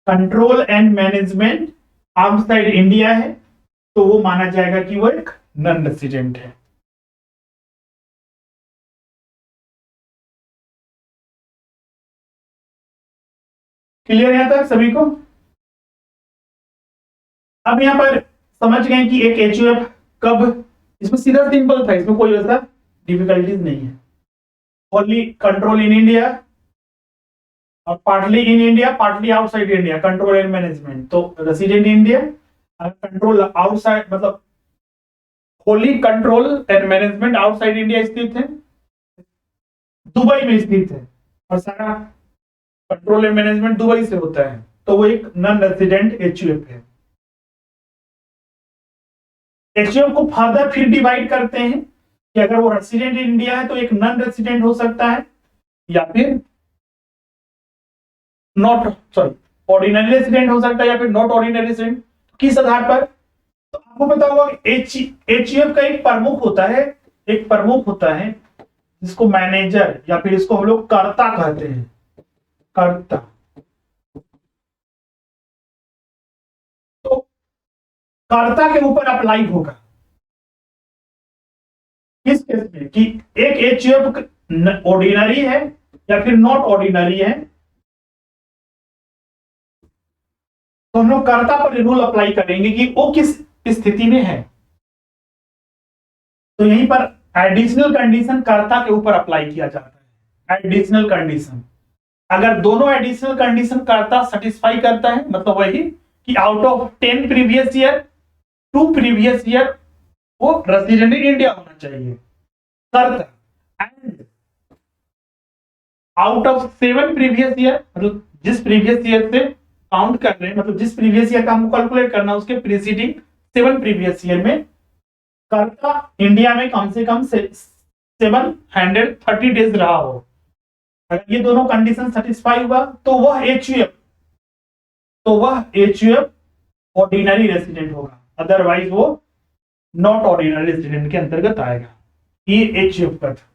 Control and management outside India है तो वो माना जाएगा कि वो एक नॉन रेसिडेंट है। क्लियर यहां तक सभी को? अब यहां पर समझ गए कि एक एचयूएफ कब, इसमें सीधा सिंपल था, इसमें कोई वैसा डिफिकल्टीज नहीं है। ओनली कंट्रोल इन इंडिया और partly in India partly outside India, control and management. तो रेसिडेंट इंडिया, कंट्रोल आउटसाइड, मतलब Holi control and management outside India स्थित है, दुबई में स्थित है, और सारा कंट्रोल एंड मैनेजमेंट दुबई से होता है, तो वो एक नॉन रेसिडेंट एचयूएफ है। एचयूएफ को फर्दर फिर डिवाइड करते हैं कि अगर वो रेसिडेंट इन इंडिया है तो एक नॉन रेसिडेंट हो सकता है, या फिर नॉट, सॉरी, ऑर्डिनरी रेसिडेंट हो सकता है, या फिर नॉट ऑर्डिनरी रेसिडेंट। किस आधार पर? तो आपको पता होगा एचयूएफ का एक प्रमुख होता है, एक प्रमुख होता है जिसको मैनेजर या फिर इसको हम लोग कर्ता कहते हैं, कर्ता। तो कर्ता के ऊपर अप्लाई होगा किस केस में, कि एक एचयूएफ ऑर्डिनरी है या फिर नॉट ऑर्डिनरी है, तो हम लोग कर्ता पर रूल अप्लाई करेंगे कि वो किस स्थिति में है। तो यहीं पर एडिशनल कंडीशन कर्ता के ऊपर अप्लाई किया जाता है। एडिशनल कंडीशन, अगर दोनों एडिशनल कंडीशन कर्ता सेटिस्फाई करता है, मतलब वही कि out of 10 previous year 2 previous year वो रेसिडेंट इन इंडिया होना चाहिए कर्ता, and out of 7 previous year, मतलब जिस प्रीवियस ईयर से काउंट कर रहे हैं, मतलब जिस प्रीवियस ईयर का हमको कैलकुलेट करना, उसके प्रीसीडिंग 7 प्रीवियस ईयर में कर्ता इंडिया में कम से कम 730 डेज रहा हो। अगर ये दोनों कंडीशन सेटिस्फाई हुआ तो वह एचयूएफ ऑर्डिनरी रेसिडेंट होगा, अदरवाइज वो नॉट ऑर्डिनरी रेसिडेंट के अंतर्गत आएगा। ये एचयूएफ का था।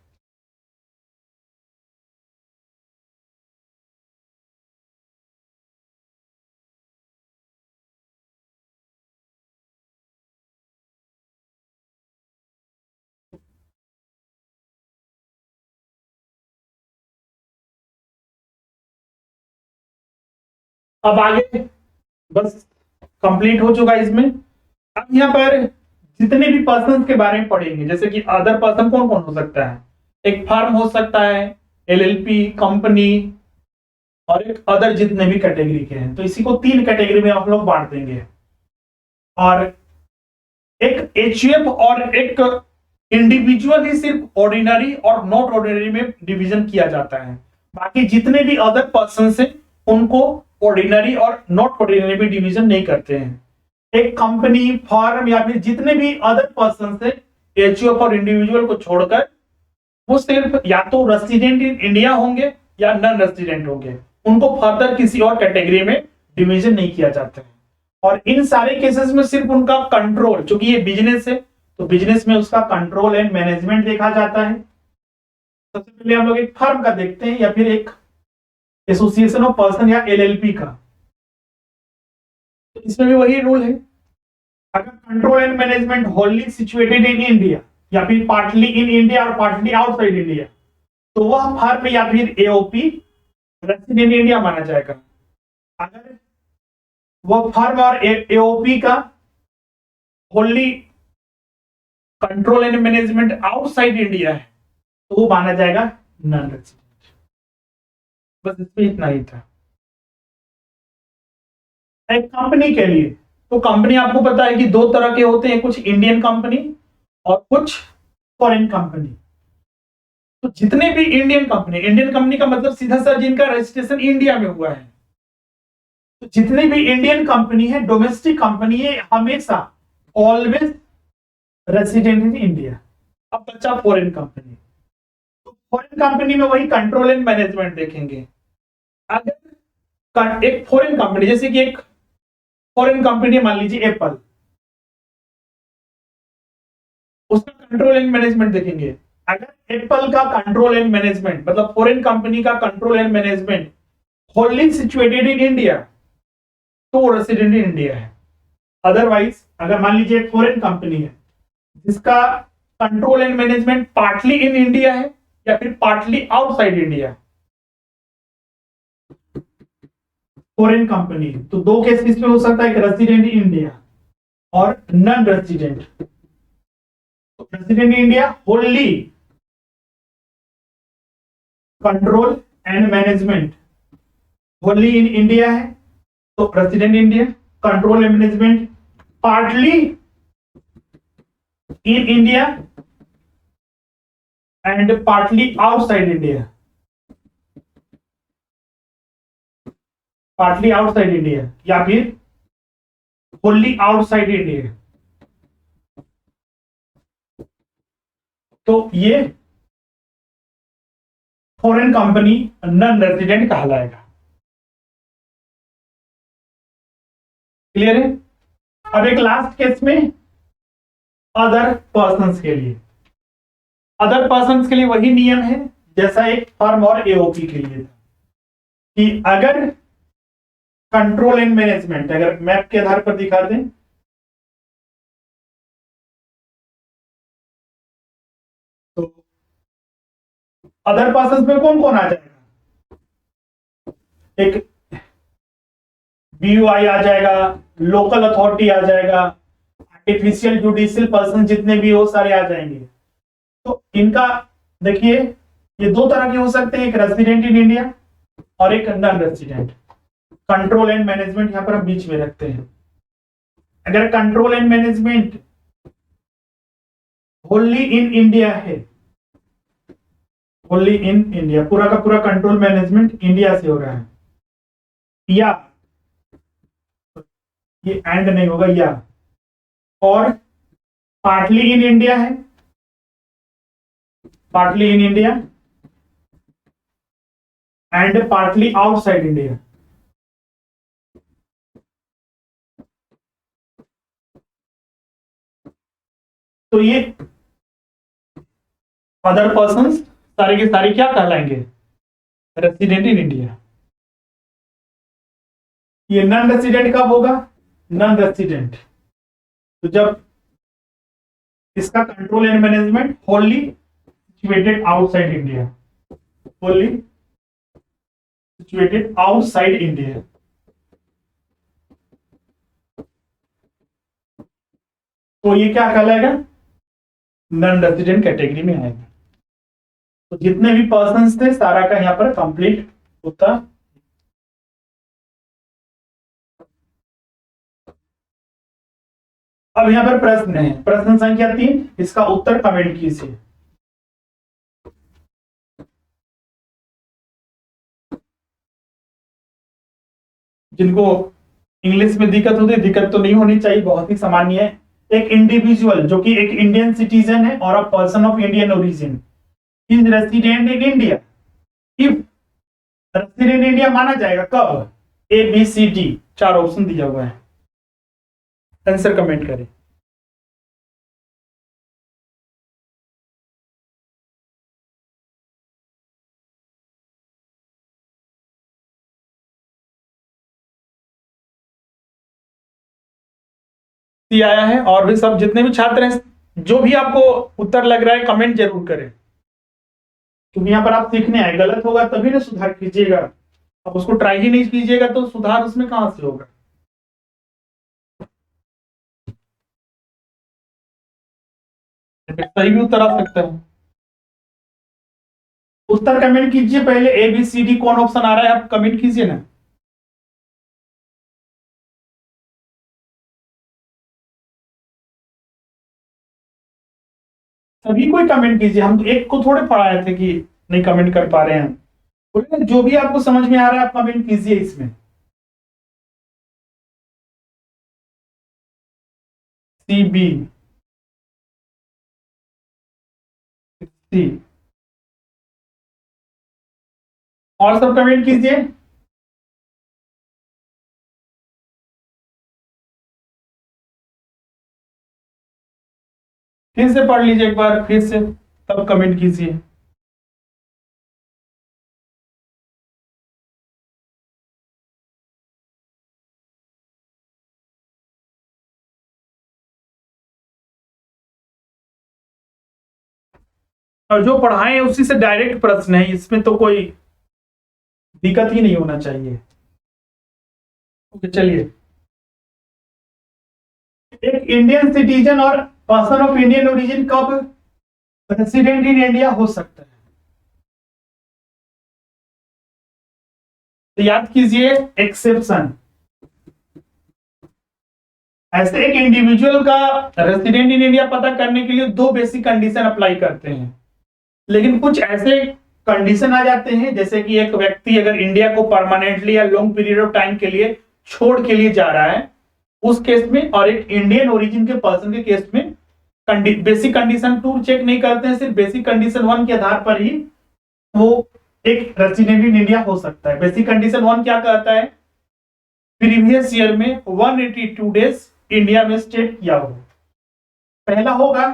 अब आगे बस कंप्लीट हो चुका इसमें। अब यहाँ पर जितने भी पर्सन के बारे में पढ़ेंगे, जैसे कि अदर पर्सन कौन कौन हो सकता है, एक फर्म हो सकता है, एलएलपी, कंपनी, और एक अदर जितने भी कैटेगरी के हैं। तो इसी को 3 कैटेगरी में आप लोग बांट देंगे, और एक एचयूएफ और एक इंडिविजुअल ही सिर्फ ऑर्डिनरी और नॉट ऑर्डिनरी में डिवीजन किया जाता है। बाकी जितने भी अदर पर्सन है उनको ऑर्डिनरी और नॉट ऑर्डिनरी में डिवीजन नहीं करते हैं। एक कंपनी, फर्म या फिर जितने भी अदर पर्सन है एचयूएफ और इंडिविजुअल को छोड़कर वो सिर्फ या तो रेसिडेंट इन इंडिया होंगे या नॉन रेसिडेंट होंगे, उनको फर्दर किसी और कैटेगरी में डिवीजन नहीं किया जाता है। और इन सारे केसेस में सिर्फ उनका कंट्रोल, चूंकि ये बिजनेस है तो बिजनेस में उसका कंट्रोल एंड मैनेजमेंट देखा जाता है। सबसे पहले हम लोग एक फर्म का देखते हैं या फिर एक एसोसिएशन ऑफ पर्सन या एलएलपी का। तो इसमें भी वही रूल है, अगर control and management wholly situated in India या फिर पार्टली इन इंडिया और पार्टली आउटसाइड इंडिया, तो वह फर्म या फिर एओपी रेसिडेंट इंडिया माना जाएगा। अगर वह फर्म और एओपी का Holi control and management outside India है तो वो माना जाएगा नॉन रेसिडेंट। बस इसमें इतना ही था। एक कंपनी के लिए, तो कंपनी आपको पता है कि दो तरह के होते हैं, कुछ इंडियन कंपनी और कुछ फॉरेन कंपनी। तो जितने भी इंडियन कंपनी का मतलब सीधा सा जिनका रजिस्ट्रेशन इंडिया में हुआ है, तो जितनी भी इंडियन कंपनी है, डोमेस्टिक कंपनी है, हमेशा ऑलवेज रेसिडेंट इन इंडिया। अब बचा फॉरेन कंपनी, तो फॉरेन कंपनी में वही कंट्रोल एंड मैनेजमेंट देखेंगे। अगर एक फॉरेन कंपनी, जैसे कि एक फॉरेन कंपनी मान लीजिए एप्पल, उसका कंट्रोल एंड मैनेजमेंट देखेंगे। अगर एप्पल का कंट्रोल एंड मैनेजमेंट मतलब फॉरेन कंपनी का control and management होल्ली situated in India, तो वो रेसिडेंट इन इंडिया है। अदरवाइज अगर मान लीजिए एक फॉरेन कंपनी है जिसका control and management partly in India है या फिर partly outside India, foreign company, तो दो केस में हो सकता है कि रेसिडेंट इन इंडिया और non resident. Resident in India होल्ली control and management होल्ली in India है, तो resident India, control and management partly in India and partly outside India, partly outside India या फिर होल्ली आउटसाइड इंडिया। तो ये फॉरेन कंपनी नॉन रेजिडेंट कहलाएगा। Clear है? अब एक लास्ट केस में अदर पर्सन्स के लिए, अदर पर्सन्स के लिए वही नियम है जैसा एक फर्म और एओपी के लिए था कि अगर कंट्रोल एंड मैनेजमेंट, अगर मैप के आधार पर दिखा दें, तो अदर पर्सन्स में कौन कौन आ जाएगा? एक बीयूआई आ जाएगा, लोकल अथॉरिटी आ जाएगा, आर्टिफिशियल जुडिशियल पर्सन जितने भी हो सारे आ जाएंगे। तो इनका देखिए ये दो तरह के हो सकते हैं, एक रेसिडेंट इन इंडिया और एक non resident. Control and management यहां पर हम बीच में रखते हैं। अगर control and management only in India है, ओनली इन इंडिया, पूरा का पूरा कंट्रोल मैनेजमेंट इंडिया से हो रहा है, या ये एंड नहीं होगा, या और पार्टली इन इंडिया है, partly in India and partly outside India. तो ये अदर पर्सन्स सारे के सारे क्या कहलाएंगे? Resident in India. ये नॉन रेसिडेंट कब होगा? नॉन रेसिडेंट तो जब इसका control and management wholly situated outside India, wholly situated outside India. तो ये क्या कहलाएगा? नॉन रेसिडेंट कैटेगरी में आएगा। तो जितने भी पर्सन्स थे सारा का यहां पर कंप्लीट होता। अब यहां पर प्रश्न है, प्रश्न संख्या 3, इसका उत्तर कमेंट कीजिए। जिनको इंग्लिश में दिक्कत होती है, दिक्कत तो नहीं होनी चाहिए, बहुत ही सामान्य है। एक इंडिविजुअल जो कि एक इंडियन सिटीजन है और a person of Indian origin is resident in India if, resident India माना जाएगा कब? ए बी सी डी, चार ऑप्शन दिया हुआ है, आंसर कमेंट करें। आया है, और भी सब जितने भी छात्र हैं, जो भी आपको उत्तर लग रहा है कमेंट जरूर करें, क्योंकि यहाँ पर आप सीखने आए, गलत होगा तभी ना सुधार कीजिएगा। आप उसको ट्राई ही नहीं कीजिएगा तो सुधार उसमें कहां से होगा? सही भी उत्तर आ सकता है। उत्तर कमेंट कीजिए पहले, ए बी सी डी कौन ऑप्शन आ रहा है आप कमेंट कीजिए ना। सभी कोई कमेंट कीजिए, हम एक को थोड़े पढ़ाए थे कि नहीं कमेंट कर पा रहे हैं। बोले ना, जो भी आपको समझ में आ रहा है आप कमेंट कीजिए इसमें। सी बी सी, और सब कमेंट कीजिए। फिर से पढ़ लीजिए एक बार, फिर से तब कमेंट कीजिए। और जो पढ़ाए हैं उसी से डायरेक्ट प्रश्न है, इसमें तो कोई दिक्कत ही नहीं होना चाहिए। ओके चलिए। एक इंडियन सिटीजन और पर्सन ऑफ इंडियन ओरिजिन कब रेसिडेंट इन इंडिया हो सकता है? तो याद कीजिए, एक्सेप्शन। ऐसे एक इंडिविजुअल का रेसिडेंट इन इंडिया पता करने के लिए दो बेसिक कंडीशन अप्लाई करते हैं, लेकिन कुछ ऐसे कंडीशन आ जाते हैं जैसे कि एक व्यक्ति अगर इंडिया को परमानेंटली या लॉन्ग पीरियड ऑफ टाइम के लिए छोड़ के लिए जा रहा है उस केस में, और एक इंडियन ओरिजिन के पर्सन के केस में बेसिक कंडीशन 2 चेक नहीं करते हैं, सिर्फ बेसिक कंडीशन 1 के आधार पर ही वो एक रेसिडेंट इन इंडिया हो सकता है। बेसिक कंडीशन 1 क्या कहता है? प्रीवियस ईयर में 182 डेज इंडिया में स्टे किया हो। पहला होगा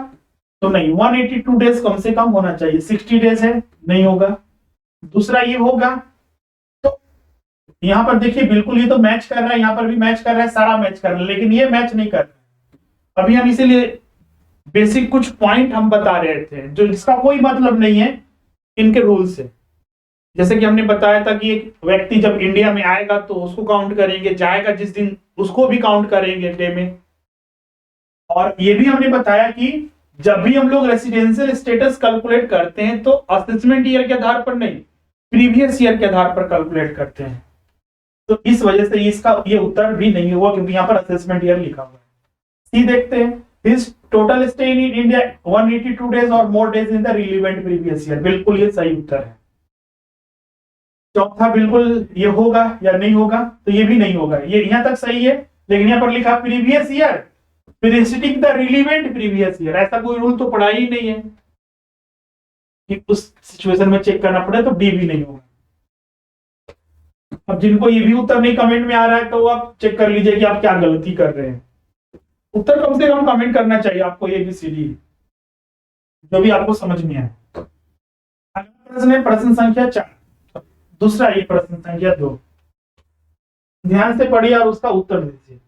तो नहीं, 182 डेज कम से कम होना चाहिए। 60 डेज है, नहीं होगा। दूसरा ये होगा, तो यहां पर देखिए बिल्कुल ये तो मैच कर रहा है, यहां पर भी मैच कर रहा है, सारा मैच कर रहा है, लेकिन ये मैच नहीं कर रहा है। अभी हम इसीलिए बेसिक कुछ पॉइंट हम बता रहे थे जो जिसका कोई मतलब नहीं है इनके रूल से। जैसे कि हमने बताया था कि एक व्यक्ति जब इंडिया में आएगा तो उसको काउंट करेंगे, जाएगा जिस दिन उसको भी काउंट करेंगे डे में। और ये भी हमने बताया कि जब भी हम लोग रेसिडेंशियल स्टेटस कैलकुलेट करते हैं तो असेसमेंट ईयर के आधार पर नहीं, प्रीवियस ईयर के आधार पर कैलकुलेट करते हैं। तो इस वजह से इसका ये उत्तर भी नहीं हुआ, क्योंकि यहाँ पर असेसमेंट ईयर लिखा हुआ है। सी देखते हैं, his total stay in India 182 days और more days in the relevant previous year. बिल्कुल ये सही उत्तर है। चौथा बिल्कुल ये होगा या नहीं होगा, तो ये भी नहीं होगा। ये यहां तक सही है, लेकिन यहां पर लिखा previous year preceding the relevant previous year. ऐसा कोई रूल तो पढ़ा ही नहीं है कि उस सिचुएशन में चेक करना पड़े, तो डी भी नहीं होगा। अब जिनको ये भी उत्तर नहीं कमेंट में आ रहा है तो आप चेक कर लीजिए कि आप क्या गलती कर रहे हैं। उत्तर कम से कम कमेंट करना चाहिए आपको, ये भी सीधी जो भी आपको समझ में आए। अगला प्रश्न है प्रश्न संख्या 4, दूसरा ये प्रश्न संख्या 2। ध्यान से पढ़िए और उसका उत्तर दीजिए।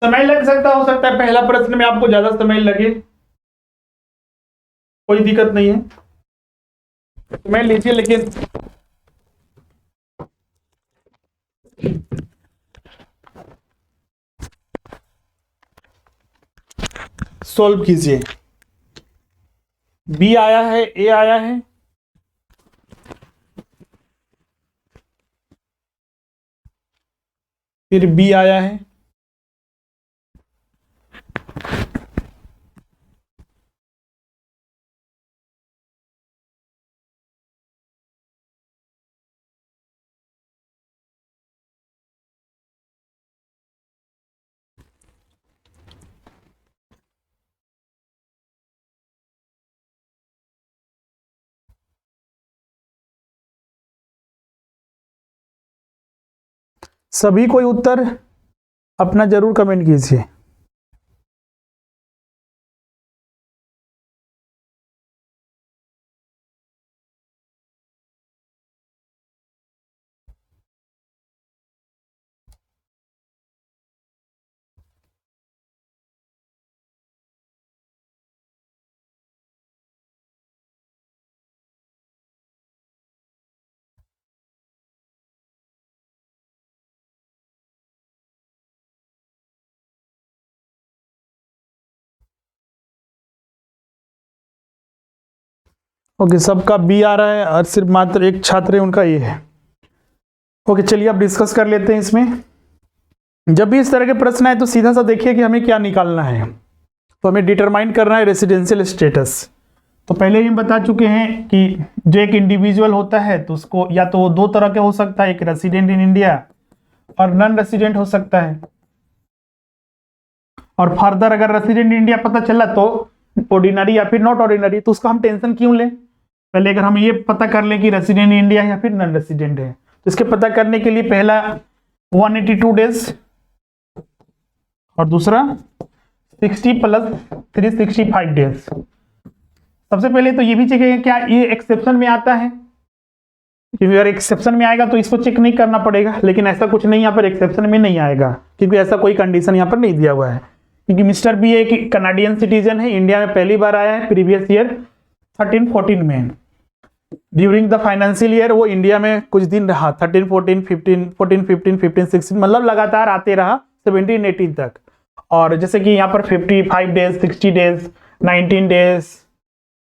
समय लग सकता, हो सकता है पहला प्रश्न में आपको ज्यादा समय लगे, कोई दिक्कत नहीं है, समय लीजिए। लेकिन सॉल्व कीजिए। बी आया है, ए आया है, फिर बी आया है, सभी कोई उत्तर अपना जरूर कमेंट कीजिए। ओके, सबका बी आ रहा है और सिर्फ मात्र एक छात्र है उनका ए है। ओके, चलिए अब डिस्कस कर लेते हैं इसमें। जब भी इस तरह के प्रश्न आए तो सीधा सा देखिए कि हमें क्या निकालना है। तो हमें डिटरमाइन करना है रेसिडेंशियल स्टेटस। तो पहले ही हम बता चुके हैं कि जो एक इंडिविजुअल होता है तो उसको या तो दो तरह के हो सकता है, एक रेसिडेंट इन इंडिया और नॉन रेसिडेंट हो सकता है। और फर्दर अगर रेसिडेंट इंडिया पता चला तो ऑर्डिनरी या फिर नॉट ऑर्डिनरी, तो उसका हम टेंशन क्यों लें। पहले अगर हम ये पता कर लें कि रेसिडेंट इंडिया है या फिर नॉन रेसिडेंट है, तो इसके पता करने के लिए पहला 182 डेज और दूसरा 60 प्लस 365 डेज। सबसे पहले तो ये भी चेक है क्या ये एक्सेप्शन में आता है, क्योंकि अगर एक्सेप्शन में आएगा तो इसको चेक नहीं करना पड़ेगा, लेकिन ऐसा कुछ नहीं, यहाँ पर एक्सेप्शन में नहीं आएगा क्योंकि ऐसा कोई कंडीशन यहाँ पर नहीं दिया हुआ है। क्योंकि मिस्टर बी एक कनाडियन सिटीजन है, इंडिया में पहली बार आया है प्रीवियस ईयर 13-14 में। ड्यूरिंग द फाइनेंशियल ईयर वो इंडिया में कुछ दिन रहा, 13-14-15 मतलब लगातार आते रहा 17-18 तक। और जैसे कि यहाँ पर 55 डेज, 60 डेज, 19 डेज,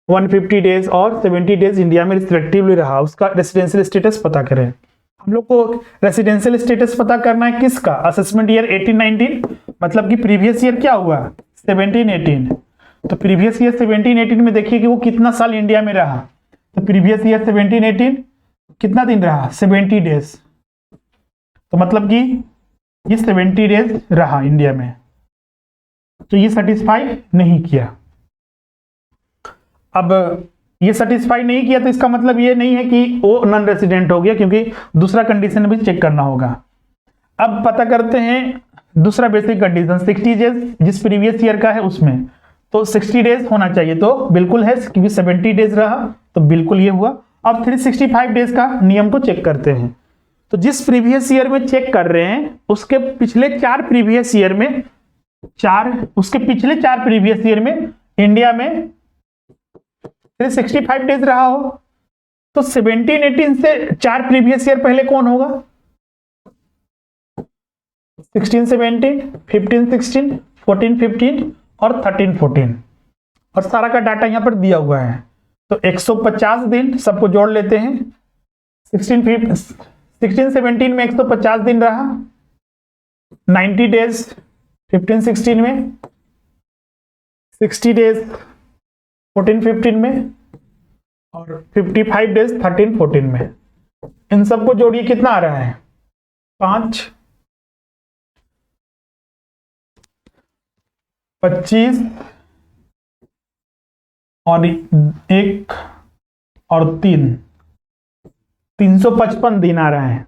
150 डेज और 70 डेज इंडिया में रिस्पेक्टिवली रहा, उसका रेसिडेंशियल स्टेटस पता करें। हम लोग को रेसिडेंशियल स्टेटस पता करना है किसका, असेसमेंट ईयर 18-19, मतलब कि प्रीवियस ईयर क्या हुआ 17-18। तो प्रीवियस ईयर 17-18 में देखिए कि वो कितना साल इंडिया में रहा। तो प्रीवियस ईयर 17-18 कितना दिन रहा 70 डेज, तो मतलब कि ये 70 डेज रहा इंडिया में, तो ये सेटिस्फाई नहीं किया। अब ये सेटिस्फाई नहीं किया तो इसका मतलब ये नहीं है कि वो नॉन रेसिडेंट हो गया, क्योंकि दूसरा कंडीशन भी चेक करना होगा। अब पता करते हैं दूसरा बेसिक कंडीशन 60 डेज जिस प्रीवियस ईयर का है उसमें, तो 60 डेज होना चाहिए, तो बिल्कुल है क्योंकि 70 डेज रहा तो बिल्कुल ये हुआ। अब 365 डेज का नियम को चेक करते हैं। तो जिस प्रीवियस ईयर में चेक कर रहे हैं उसके पिछले 4 प्रीवियस ईयर में उसके पिछले 4 प्रीवियस ईयर में इंडिया में 365 डेज रहा हो, तो 17-18 से 4 प्रीवियस ईयर पहले कौन होगा 16-17, 15-16, 14-15 और 13-14, और सारा का डाटा यहां पर दिया हुआ है। तो 150 दिन सबको जोड़ लेते हैं। 16-17 में 150 दिन रहा, 90 डेज 15-16 में, 60 डेज 14-15 में और 55 डेज 13-14 में। इन सबको जोड़िए कितना आ रहा है 5, 25 और 1 और 3, 355 दिन आ रहा है।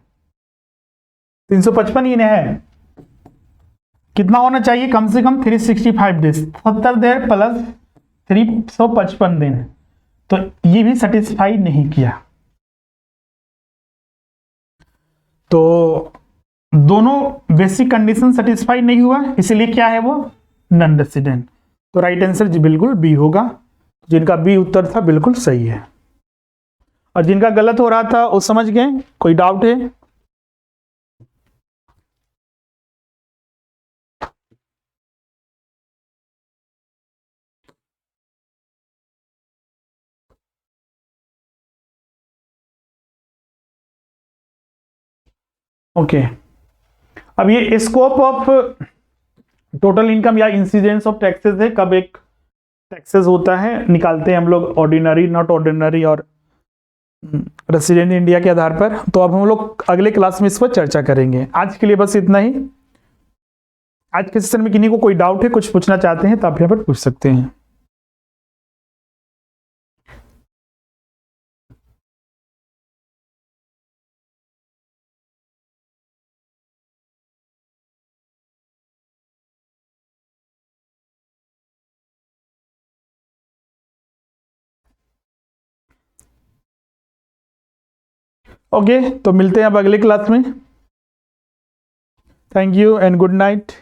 355 ही है, कितना होना चाहिए कम से कम 365 डेज, 70 देर प्लस 355 दिन, तो ये भी सेटिस्फाई नहीं किया। तो दोनों बेसिक कंडीशन सेटिस्फाई नहीं हुआ, इसलिए क्या है वो नॉन रेसिडेंट। तो राइट आंसर बिल्कुल बी होगा, जिनका बी उत्तर था बिल्कुल सही है। और जिनका गलत हो रहा था वो समझ गए, कोई डाउट है? ओके, अब ये स्कोप ऑफ टोटल इनकम या इंसिडेंस ऑफ टैक्सेस है, कब एक टैक्सेस होता है निकालते हैं हम लोग ऑर्डिनरी, नॉट ऑर्डिनरी और रेसिडेंट इंडिया के आधार पर। तो अब हम लोग अगले क्लास में इस पर चर्चा करेंगे। आज के लिए बस इतना ही। आज के सेशन में किन्हीं को कोई डाउट है, कुछ पूछना चाहते हैं तो आप यहाँ पर पूछ सकते हैं। ओके, तो मिलते हैं अब अगले क्लास में। Thank you and good night.